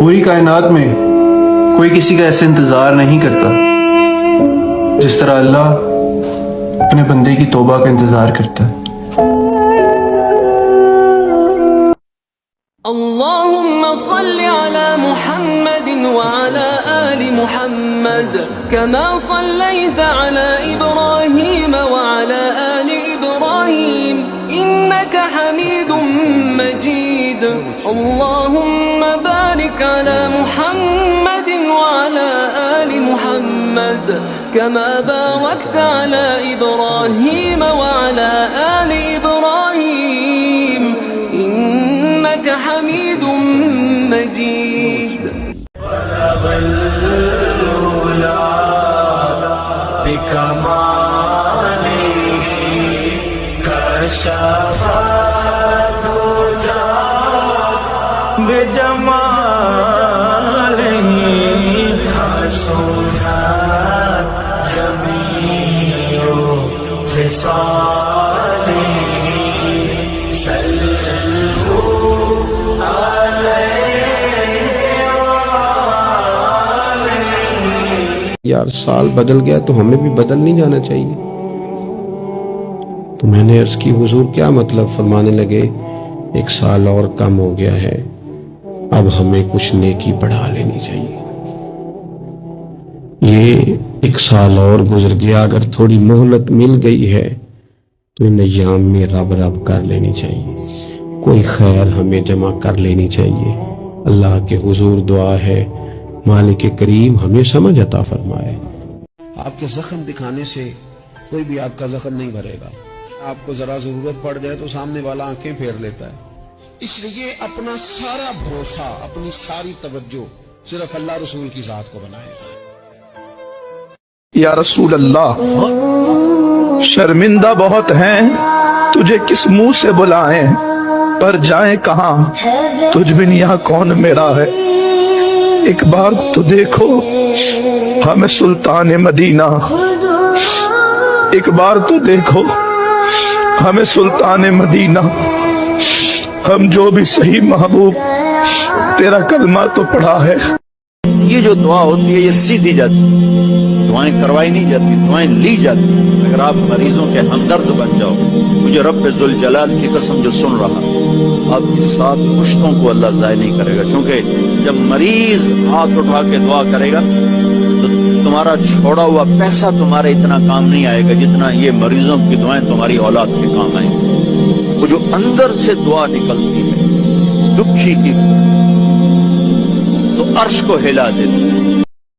پوری کائنات میں کوئی کسی کا ایسے انتظار نہیں کرتا جس طرح اللہ اپنے بندے کی توبہ کا انتظار کرتا ہے۔ اللهم صل على محمد وعلى آل محمد كما صليت على إبراهيم وعلى آل إبراهيم إنك حميد مجيد اللهم بارك على محمد وعلى آل محمد كما باركت على إبراهيم وعلى آل إبراهيم إنك حميد مجيد بلغ العلا بكماله كشف الدجى بجماله حسنت جميع خصاله یار سال بدل گیا تو ہمیں بھی بدل نہیں جانا چاہیے؟ تو میں نے عرض کی حضور کیا مطلب؟ فرمانے لگے ایک سال اور کم ہو گیا ہے، اب ہمیں کچھ نیکی بڑھا لینی چاہیے۔ یہ ایک سال اور گزر گیا، اگر تھوڑی مہلت مل گئی ہے تو ان ایام میں رب رب کر لینی چاہیے، کوئی خیر ہمیں جمع کر لینی چاہیے۔ اللہ کے حضور دعا ہے مالک کریم ہمیں سمجھ عطا فرمائے۔ آپ کے زخم دکھانے سے کوئی بھی آپ کا زخم نہیں بھرے گا۔ آپ کو ذرا ضرورت پڑ جائے تو سامنے والا آنکھیں پھیر لیتا ہے، اس لیے اپنا سارا بھروسہ، اپنی ساری توجہ صرف اللہ رسول کی ذات کو بنائے۔ یا رسول اللہ، شرمندہ بہت ہیں، تجھے کس منہ سے بلائیں، پر جائیں کہاں، تجھ بن یہاں کون میرا ہے۔ ایک بار تو دیکھو ہمیں سلطان مدینہ، ایک بار تو دیکھو ہمیں سلطان مدینہ، ہم جو بھی صحیح محبوب تیرا کلمہ تو پڑھا ہے۔ یہ جو دعا ہوتی ہے یہ سیدھی جاتی، دعائیں کروائی نہیں جاتی، دعائیں لی جاتی۔ اگر آپ مریضوں کے ہمدرد بن جاؤ، مجھے رب ذوالجلال کی قسم جو سن رہا، آپ کی 7 پشتوں کو اللہ ضائع نہیں کرے گا، چونکہ جب مریض ہاتھ اٹھا کے دعا کرے گا تو تمہارا چھوڑا ہوا پیسہ تمہارے اتنا کام نہیں آئے گا جتنا یہ مریضوں کی دعائیں تمہاری اولاد کے کام آئیں گی۔ وہ جو اندر سے دعا نکلتی ہے دکھی کی تو عرش کو ہلا دیتی ہے۔